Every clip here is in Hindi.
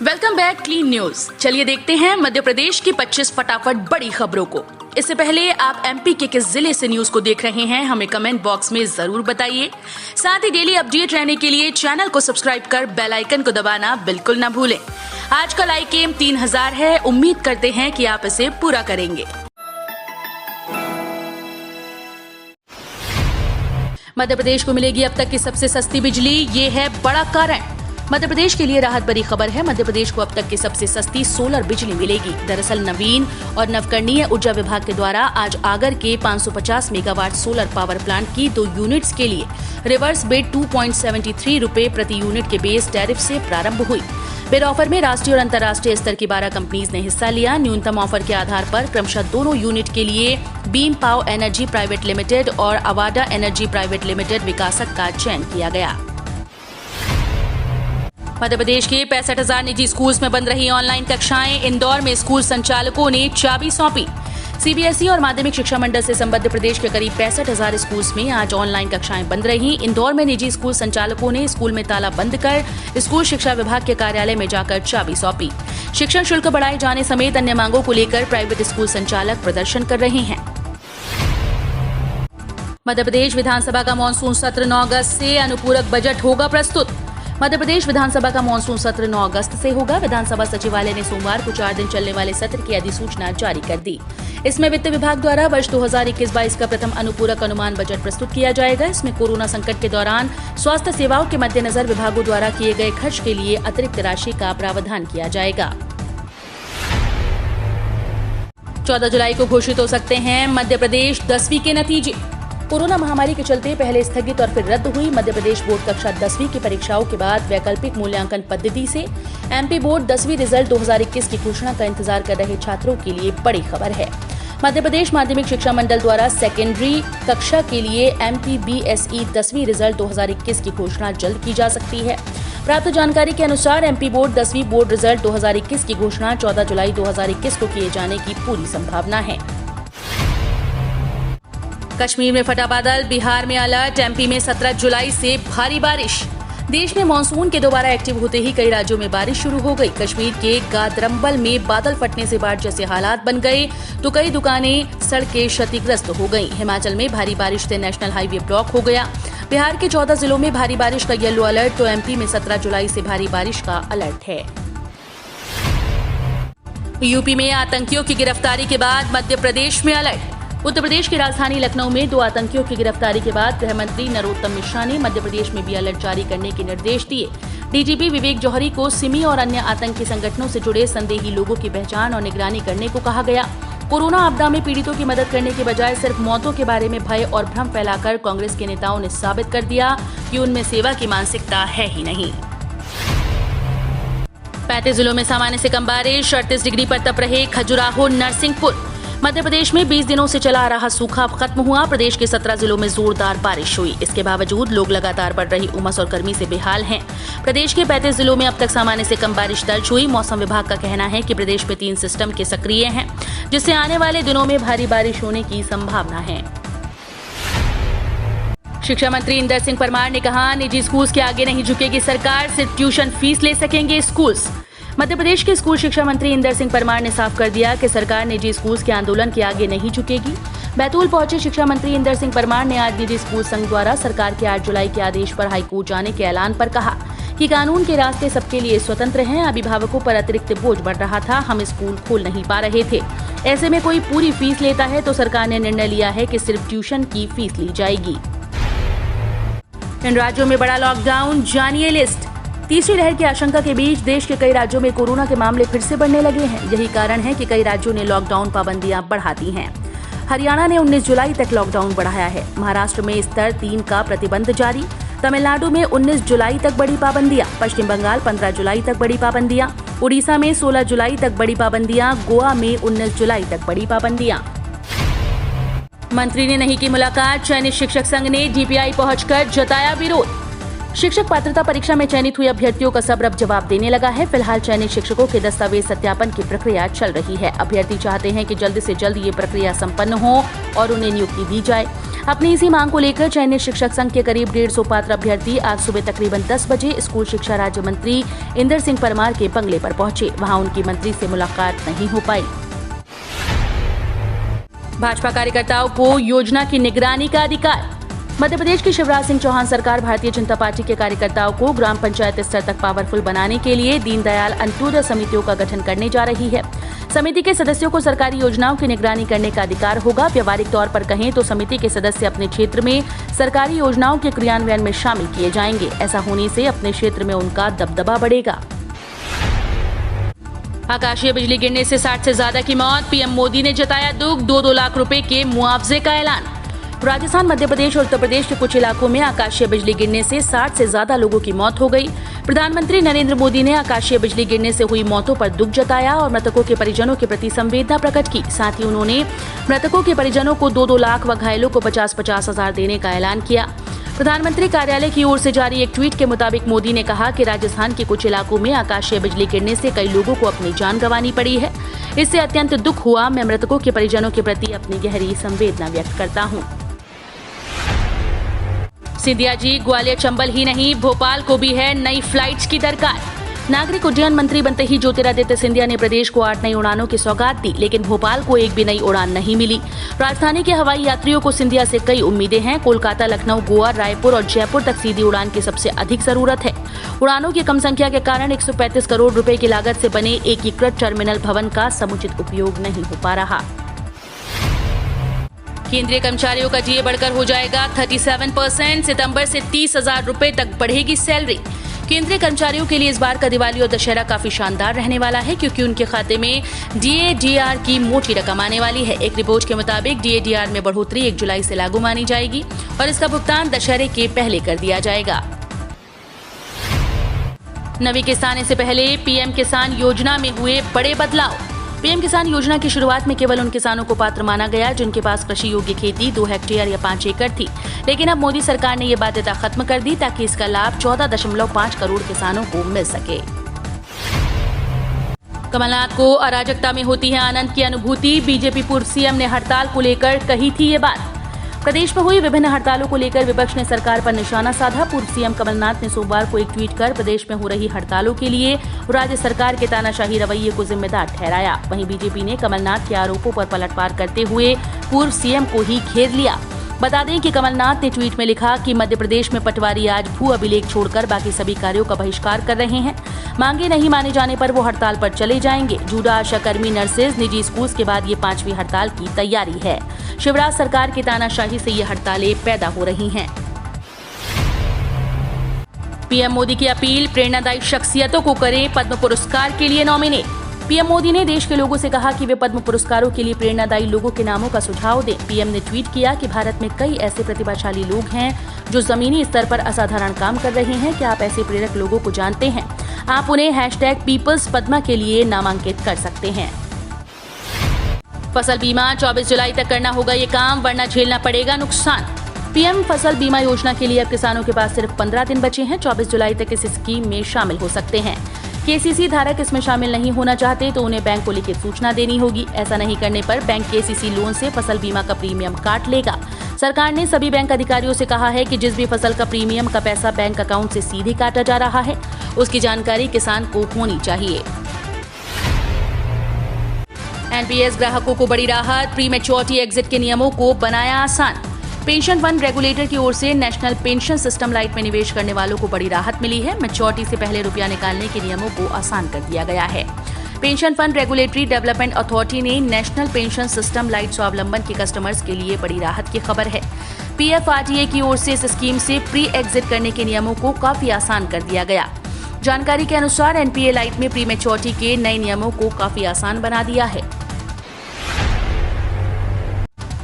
Welcome back clean news. चलिए देखते हैं मध्य प्रदेश की 25 फटाफट बड़ी खबरों को। इससे पहले आप एमपी के किस जिले से न्यूज को देख रहे हैं हमें कमेंट बॉक्स में जरूर बताइए। साथ ही डेली अपडेट रहने के लिए चैनल को सब्सक्राइब कर बेल आइकन को दबाना बिल्कुल न भूलें। आज का लाइक एम 3000 है, उम्मीद करते हैं कि आप इसे पूरा करेंगे। मध्य प्रदेश को मिलेगी अब तक की सबसे सस्ती बिजली, ये है बड़ा कारण। मध्य प्रदेश के लिए राहत भरी खबर है। मध्य प्रदेश को अब तक की सबसे सस्ती सोलर बिजली मिलेगी। दरअसल नवीन और नवकरणीय ऊर्जा विभाग के द्वारा आज आगर के 550 मेगावाट सोलर पावर प्लांट की 2 यूनिट्स के लिए रिवर्स बिड 2.73 रुपए प्रति यूनिट के बेस टैरिफ से प्रारंभ हुई। बिड ऑफर में राष्ट्रीय और अंतर्राष्ट्रीय स्तर की 12 कंपनीज ने हिस्सा लिया। न्यूनतम ऑफर के आधार पर क्रमशः दोनों यूनिट के लिए बीम पाव एनर्जी प्राइवेट लिमिटेड और अवाडा एनर्जी प्राइवेट लिमिटेड विकासक का चयन किया गया। मध्य प्रदेश के 65,000 निजी स्कूल्स में बंद रही ऑनलाइन कक्षाएं। इंदौर में स्कूल संचालकों ने चाबी सौंपी। सीबीएसई और माध्यमिक शिक्षा मंडल से संबद्ध प्रदेश के करीब 65,000 स्कूल्स में आज ऑनलाइन कक्षाएं बंद रही। इंदौर में निजी स्कूल संचालकों ने स्कूल में ताला बंद कर स्कूल शिक्षा विभाग के कार्यालय में जाकर चाबी सौंपी। शिक्षण शुल्क बढ़ाए जाने समेत अन्य मांगों को लेकर प्राइवेट स्कूल संचालक प्रदर्शन कर रहे हैं। मध्य प्रदेश विधानसभा का मानसून सत्र 9 अगस्त से अनुपूरक बजट होगा प्रस्तुत। मध्य प्रदेश विधानसभा का मानसून सत्र 9 अगस्त से होगा। विधानसभा सचिवालय ने सोमवार को 4 दिन चलने वाले सत्र की अधिसूचना जारी कर दी। इसमें वित्त विभाग द्वारा वर्ष 2021-22 का प्रथम अनुपूरक अनुमान बजट प्रस्तुत किया जाएगा। इसमें कोरोना संकट के दौरान स्वास्थ्य सेवाओं के मद्देनजर विभागों द्वारा किए गए खर्च के लिए अतिरिक्त राशि का प्रावधान किया जाएगा। 14 जुलाई को घोषित हो सकते हैं मध्य प्रदेश 10वीं के नतीजे। कोरोना महामारी के चलते पहले स्थगित और फिर रद्द हुई मध्य प्रदेश बोर्ड कक्षा 10वीं की परीक्षाओं के बाद वैकल्पिक मूल्यांकन पद्धति से एमपी बोर्ड 10वीं रिजल्ट 2021 की घोषणा का इंतजार कर रहे छात्रों के लिए बड़ी खबर है। मध्य प्रदेश माध्यमिक शिक्षा मंडल द्वारा सेकेंडरी कक्षा के लिए एमपीबीएसई 10वीं रिजल्ट 2021 की घोषणा जल्द की जा सकती है। प्राप्त जानकारी के अनुसार एमपी बोर्ड 10वीं बोर्ड रिजल्ट 2021 की घोषणा 14 जुलाई 2021 को किए जाने की पूरी संभावना है। कश्मीर में फटा बादल, बिहार में अलर्ट। एमपी में 17 जुलाई से भारी बारिश। देश में मानसून के दोबारा एक्टिव होते ही कई राज्यों में बारिश शुरू हो गई। कश्मीर के गादरम्बल में बादल फटने से बाढ़ जैसे हालात बन गए तो कई दुकानें, सड़कें क्षतिग्रस्त हो गईं। हिमाचल में भारी बारिश से नेशनल हाईवे ब्लॉक हो गया। बिहार के 14 जिलों में भारी बारिश का येलो अलर्ट तो एमपी में 17 जुलाई से भारी बारिश का अलर्ट है। यूपी में आतंकियों की गिरफ्तारी के बाद मध्य प्रदेश में अलर्ट। उत्तर प्रदेश की राजधानी लखनऊ में 2 आतंकियों की गिरफ्तारी के बाद गृह मंत्री नरोत्तम मिश्रा ने मध्य प्रदेश में भी अलर्ट जारी करने के निर्देश दिए। डीजीपी विवेक जौहरी को सिमी और अन्य आतंकी संगठनों से जुड़े संदेही लोगों की पहचान और निगरानी करने को कहा गया। कोरोना आपदा में पीड़ितों की मदद करने के बजाय सिर्फ मौतों के बारे में भय और भ्रम फैलाकर कांग्रेस के नेताओं ने साबित कर दिया कि उनमें सेवा की मानसिकता है ही नहीं। 35 जिलों में सामान्य से कम बारिश, 38 डिग्री पर तप रहे खजुराहो, नरसिंहपुर। मध्य प्रदेश में 20 दिनों से चला आ रहा सूखा खत्म हुआ। प्रदेश के 17 जिलों में जोरदार बारिश हुई। इसके बावजूद लोग लगातार बढ़ रही उमस और गर्मी से बेहाल हैं। प्रदेश के 35 जिलों में अब तक सामान्य से कम बारिश दर्ज हुई। मौसम विभाग का कहना है कि प्रदेश में 3 सिस्टम के सक्रिय हैं, जिससे आने वाले दिनों में भारी बारिश होने की संभावना है। शिक्षा मंत्री इंदर सिंह परमार ने कहा, निजी स्कूल्स के आगे नहीं झुकेगी सरकार, सिर्फ ट्यूशन फीस ले सकेंगे स्कूल्स। मध्य प्रदेश के स्कूल शिक्षा मंत्री इंदर सिंह परमार ने साफ कर दिया कि सरकार निजी स्कूल्स के आंदोलन के आगे नहीं झुकेगी। बैतूल पहुंचे शिक्षा मंत्री इंदर सिंह परमार ने आज निजी स्कूल संघ द्वारा सरकार के 8 जुलाई के आदेश पर हाईकोर्ट जाने के ऐलान पर कहा कि कानून के रास्ते सबके लिए स्वतंत्र हैं। अभिभावकों पर अतिरिक्त बोझ बढ़ रहा था, हम स्कूल खोल नहीं पा रहे थे। ऐसे में कोई पूरी फीस लेता है तो सरकार ने निर्णय लिया है कि सिर्फ ट्यूशन की फीस ली जाएगी। इन राज्यों में बड़ा लॉकडाउन, जानिए लिस्ट। तीसरी लहर की आशंका के बीच देश के कई राज्यों में कोरोना के मामले फिर से बढ़ने लगे हैं। यही कारण है कि कई राज्यों ने लॉकडाउन पाबंदियां बढ़ा दी हैं। हरियाणा ने 19 जुलाई तक लॉकडाउन बढ़ाया है। महाराष्ट्र में स्तर 3 का प्रतिबंध जारी। तमिलनाडु में 19 जुलाई तक बड़ी पाबंदियां। पश्चिम बंगाल 15 जुलाई तक बड़ी पाबंदियां। उड़ीसा में 16 जुलाई तक बड़ी पाबंदियां। गोवा में 19 जुलाई तक बड़ी पाबंदियां। मंत्री ने नहीं की मुलाकात। चयनित शिक्षक संघ ने डीपीआई पहुंचकर जताया विरोध। शिक्षक पात्रता परीक्षा में चयनित हुए अभ्यर्थियों का सब्र अब जवाब देने लगा है। फिलहाल चयनित शिक्षकों के दस्तावेज सत्यापन की प्रक्रिया चल रही है। अभ्यर्थी चाहते हैं कि जल्द से जल्द ये प्रक्रिया संपन्न हो और उन्हें नियुक्ति दी जाए। अपनी इसी मांग को लेकर चयनित शिक्षक संघ के करीब 150 पात्र अभ्यर्थी आज सुबह तकरीबन 10 बजे स्कूल शिक्षा राज्य मंत्री इंदर सिंह परमार के बंगले पर पहुंचे। वहां उनकी मंत्री से मुलाकात नहीं हो पाई। भाजपा कार्यकर्ताओं को योजना की निगरानी का अधिकार। मध्य प्रदेश की शिवराज सिंह चौहान सरकार भारतीय जनता पार्टी के कार्यकर्ताओं को ग्राम पंचायत स्तर तक पावरफुल बनाने के लिए दीनदयाल अंत्योदय समितियों का गठन करने जा रही है। समिति के सदस्यों को सरकारी योजनाओं की निगरानी करने का अधिकार होगा। व्यवहारिक तौर पर कहें तो समिति के सदस्य अपने क्षेत्र में सरकारी योजनाओं के क्रियान्वयन में शामिल किए जाएंगे। ऐसा होने से अपने क्षेत्र में उनका दबदबा बढ़ेगा। आकाशीय बिजली गिरने से 60 से ज्यादा की मौत। पीएम मोदी ने जताया दुख। 2-2 लाख रुपए के मुआवजे का ऐलान। राजस्थान, मध्य प्रदेश और उत्तर प्रदेश के कुछ इलाकों में आकाशीय बिजली गिरने से 60 से ज्यादा लोगों की मौत हो गई। प्रधानमंत्री नरेंद्र मोदी ने आकाशीय बिजली गिरने से हुई मौतों पर दुख जताया और मृतकों के परिजनों के प्रति संवेदना प्रकट की। साथ ही उन्होंने मृतकों के परिजनों को 2-2 लाख व घायलों को 50-50 हजार देने का ऐलान किया। प्रधानमंत्री कार्यालय की ओर से जारी एक ट्वीट के मुताबिक मोदी ने कहा कि राजस्थान के कुछ इलाकों में आकाशीय बिजली गिरने से कई लोगों को अपनी जान गंवानी पड़ी है। इससे अत्यंत दुख हुआ। मैं मृतकों के परिजनों के प्रति अपनी गहरी संवेदना व्यक्त करता हूँ। सिंधिया जी, ग्वालियर चंबल ही नहीं, भोपाल को भी है नई फ्लाइट्स की दरकार। नागरिक उड्डयन मंत्री बनते ही ज्योतिरादित्य सिंधिया ने प्रदेश को 8 नई उड़ानों की सौगात दी, लेकिन भोपाल को एक भी नई उड़ान नहीं मिली। राजधानी के हवाई यात्रियों को सिंधिया से कई उम्मीदें हैं। कोलकाता, लखनऊ, गोवा, रायपुर और जयपुर तक सीधी उड़ान की सबसे अधिक जरूरत है। उड़ानों की कम संख्या के कारण 135 करोड़ रुपए की लागत से बने एकीकृत टर्मिनल भवन का समुचित उपयोग नहीं हो पा रहा। केंद्रीय कर्मचारियों का डीए बढ़कर हो जाएगा 37%। सितंबर से 30,000 रुपए तक बढ़ेगी सैलरी। केंद्रीय कर्मचारियों के लिए इस बार का दिवाली और दशहरा काफी शानदार रहने वाला है, क्योंकि उनके खाते में डीए डीआर की मोटी रकम आने वाली है। एक रिपोर्ट के मुताबिक डीए डीआर में बढ़ोतरी 1 जुलाई से लागू मानी जाएगी और इसका भुगतान दशहरे के पहले कर दिया जाएगा। नवी किस्त आने से पहले पीएम किसान योजना में हुए बड़े बदलाव। पीएम किसान योजना की शुरुआत में केवल उन किसानों को पात्र माना गया जिनके पास कृषि योग्य खेती 2 हेक्टेयर या 5 एकड़ थी, लेकिन अब मोदी सरकार ने ये बाध्यता खत्म कर दी ताकि इसका लाभ 14.5 करोड़ किसानों को मिल सके। कमलनाथ को अराजकता में होती है आनंद की अनुभूति। बीजेपी पूर्व सीएम ने हड़ताल को लेकर कही थी ये बात। प्रदेश में हुई विभिन्न हड़तालों को लेकर विपक्ष ने सरकार पर निशाना साधा। पूर्व सीएम कमलनाथ ने सोमवार को एक ट्वीट कर प्रदेश में हो रही हड़तालों के लिए राज्य सरकार के तानाशाही रवैये को जिम्मेदार ठहराया। वहीं बीजेपी ने कमलनाथ के आरोपों पर पलटवार करते हुए पूर्व सीएम को ही घेर लिया। बता दें कि कमलनाथ ने ट्वीट में लिखा कि मध्य प्रदेश में पटवारी आज भू अभिलेख छोड़कर बाकी सभी कार्यों का बहिष्कार कर रहे हैं। मांगे नहीं माने जाने पर वो हड़ताल पर चले जाएंगे। जूडा, आशाकर्मी, नर्सेज, निजी स्कूल्स के बाद ये 5वीं हड़ताल की तैयारी है। शिवराज सरकार की तानाशाही से ये हड़तालें पैदा हो रही हैं। पीएम मोदी की अपील, प्रेरणादायी शख्सियतों को करें पद्म पुरस्कार के लिए नॉमिनेट। पीएम मोदी ने देश के लोगों से कहा कि वे पद्म पुरस्कारों के लिए प्रेरणादायी लोगों के नामों का सुझाव दें। पीएम ने ट्वीट किया कि भारत में कई ऐसे प्रतिभाशाली लोग हैं जो जमीनी स्तर पर असाधारण काम कर रहे हैं। क्या आप ऐसे प्रेरक लोगों को जानते हैं? आप उन्हें #पीपल्स पद्मा के लिए नामांकित कर सकते हैं। फसल बीमा 24 जुलाई तक करना होगा ये काम, वरना झेलना पड़ेगा नुकसान। पीएम फसल बीमा योजना के लिए अब किसानों के पास सिर्फ 15 दिन बचे हैं। 24 जुलाई तक इस स्कीम में शामिल हो सकते हैं। केसीसी धारक इसमें शामिल नहीं होना चाहते तो उन्हें बैंक को लिखित सूचना देनी होगी। ऐसा नहीं करने पर बैंक केसीसी लोन से फसल बीमा का प्रीमियम काट लेगा। सरकार ने सभी बैंक अधिकारियों से कहा है कि जिस भी फसल का प्रीमियम का पैसा बैंक अकाउंट से सीधे काटा जा रहा है, उसकी जानकारी किसान को होनी चाहिए। एनपीएस ग्राहकों को बड़ी राहत, प्री मैच्योरिटी एग्जिट के नियमों को बनाया आसान। पेंशन फंड रेगुलेटर की ओर से नेशनल पेंशन सिस्टम लाइट में निवेश करने वालों को बड़ी राहत मिली है। मैच्योरिटी से पहले रुपया निकालने के नियमों को आसान कर दिया गया है। Pension fund regulatory development authority ने नेशनल पेंशन सिस्टम लाइट स्वावलंबन के कस्टमर्स के लिए बड़ी राहत की खबर है। पीएफआरडीए की ओर से इस स्कीम से प्री एग्जिट करने के नियमों को काफी आसान कर दिया गया। जानकारी के अनुसार एनपीए लाइट में प्री मैच्योरिटी के नए नियमों को काफी आसान बना दिया है।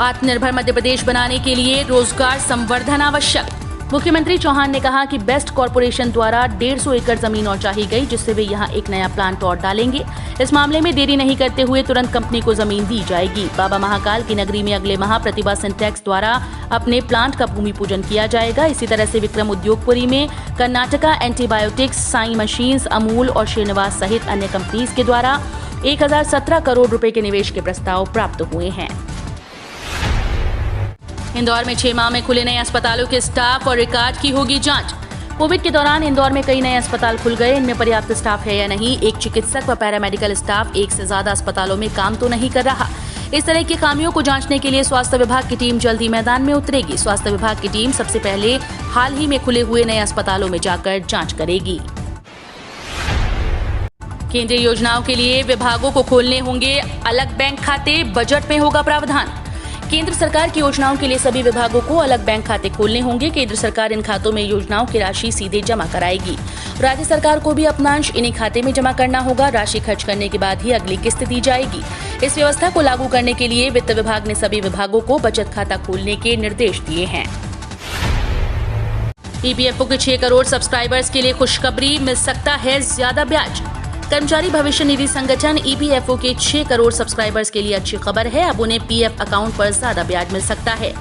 आत्मनिर्भर मध्य प्रदेश बनाने के लिए रोजगार संवर्धन आवश्यक। मुख्यमंत्री चौहान ने कहा कि बेस्ट कॉर्पोरेशन द्वारा 150 एकड़ जमीन और चाही गई, जिससे वे यहां एक नया प्लांट और डालेंगे। इस मामले में देरी नहीं करते हुए तुरंत कंपनी को जमीन दी जाएगी। बाबा महाकाल की नगरी में अगले माह प्रतिभा सिंटेक्स द्वारा अपने प्लांट का भूमि पूजन किया जाएगा। इसी तरह से विक्रम उद्योगपुरी में कर्नाटका एंटीबायोटिक्स, साई मशीन्स, अमूल और श्रीनिवास सहित अन्य कंपनीज के द्वारा 1017 करोड़ रुपए के निवेश के प्रस्ताव प्राप्त हुए हैं। इंदौर में 6 माह में खुले नए अस्पतालों के स्टाफ और रिकॉर्ड की होगी जांच। कोविड के दौरान इंदौर में कई नए अस्पताल खुल गए, इनमें पर्याप्त स्टाफ है या नहीं, एक चिकित्सक व पैरामेडिकल स्टाफ एक से ज्यादा अस्पतालों में काम तो नहीं कर रहा। इस तरह की खामियों को जांचने के लिए स्वास्थ्य विभाग की टीम जल्द ही मैदान में उतरेगी। स्वास्थ्य विभाग की टीम सबसे पहले हाल ही में खुले हुए नए अस्पतालों में जाकर जांच करेगी। केंद्रीय योजनाओं के लिए विभागों को खोलने होंगे अलग बैंक खाते, बजट में होगा प्रावधान। केंद्र सरकार की योजनाओं के लिए सभी विभागों को अलग बैंक खाते खोलने होंगे। केंद्र सरकार इन खातों में योजनाओं की राशि सीधे जमा कराएगी। राज्य सरकार को भी अपना अंश इन्हीं खाते में जमा करना होगा। राशि खर्च करने के बाद ही अगली किस्त दी जाएगी। इस व्यवस्था को लागू करने के लिए वित्त विभाग ने सभी विभागों को बचत खाता खोलने के निर्देश दिए हैं। ईपीएफओ के 6 करोड़ सब्सक्राइबर्स के लिए खुशखबरी, मिल सकता है ज्यादा ब्याज। कर्मचारी भविष्य निधि संगठन ईपीएफओ के 6 करोड़ सब्सक्राइबर्स के लिए अच्छी खबर है। अब उन्हें पीएफ अकाउंट पर ज्यादा ब्याज मिल सकता है।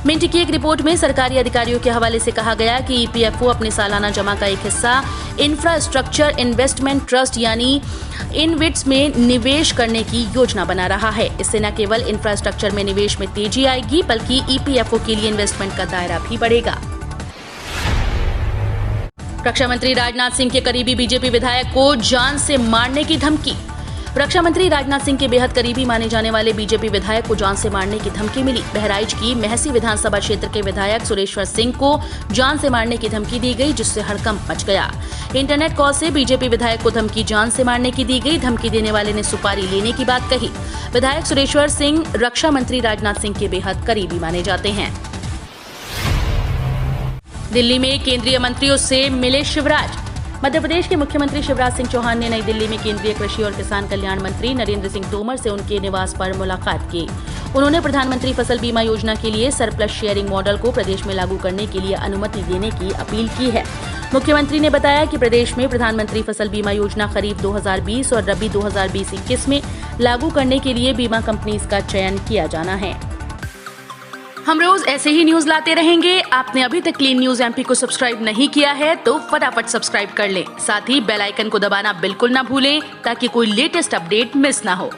मिंट की एक रिपोर्ट में सरकारी अधिकारियों के हवाले से कहा गया कि ईपीएफओ अपने सालाना जमा का एक हिस्सा इंफ्रास्ट्रक्चर इन्वेस्टमेंट ट्रस्ट यानी इनविट्स में निवेश करने की योजना बना रहा है। इससे न केवल इंफ्रास्ट्रक्चर में निवेश में तेजी आएगी, बल्कि ईपीएफओ के लिए इन्वेस्टमेंट का दायरा भी बढ़ेगा। रक्षा मंत्री राजनाथ सिंह के करीबी बीजेपी विधायक को जान से मारने की धमकी। रक्षा मंत्री राजनाथ सिंह के बेहद करीबी माने जाने वाले बीजेपी विधायक को जान से मारने की धमकी मिली। बहराइच की महसी विधानसभा क्षेत्र के विधायक सुरेश्वर सिंह को जान से मारने की धमकी दी गई, जिससे हड़कंप मच गया। इंटरनेट कॉल से बीजेपी विधायक को धमकी जान से मारने की दी गई। धमकी देने वाले ने सुपारी लेने की बात कही। विधायक सुरेश्वर सिंह रक्षा मंत्री राजनाथ सिंह के बेहद करीबी माने जाते हैं। दिल्ली में केंद्रीय मंत्रियों से मिले शिवराज। मध्य प्रदेश के मुख्यमंत्री शिवराज सिंह चौहान ने नई दिल्ली में केंद्रीय कृषि और किसान कल्याण मंत्री नरेंद्र सिंह तोमर से उनके निवास पर मुलाकात की। उन्होंने प्रधानमंत्री फसल बीमा योजना के लिए सरप्लस शेयरिंग मॉडल को प्रदेश में लागू करने के लिए अनुमति देने की अपील की है। मुख्यमंत्री ने बताया कि प्रदेश में प्रधानमंत्री फसल बीमा योजना खरीफ 2020 और रबी 2020-21 में लागू करने के लिए बीमा कंपनीज का चयन किया जाना है। हम रोज ऐसे ही न्यूज लाते रहेंगे। आपने अभी तक क्लीन न्यूज एमपी को सब्सक्राइब नहीं किया है तो फटाफट सब्सक्राइब कर लें। साथ ही बेल आइकन को दबाना बिल्कुल ना भूलें ताकि कोई लेटेस्ट अपडेट मिस ना हो।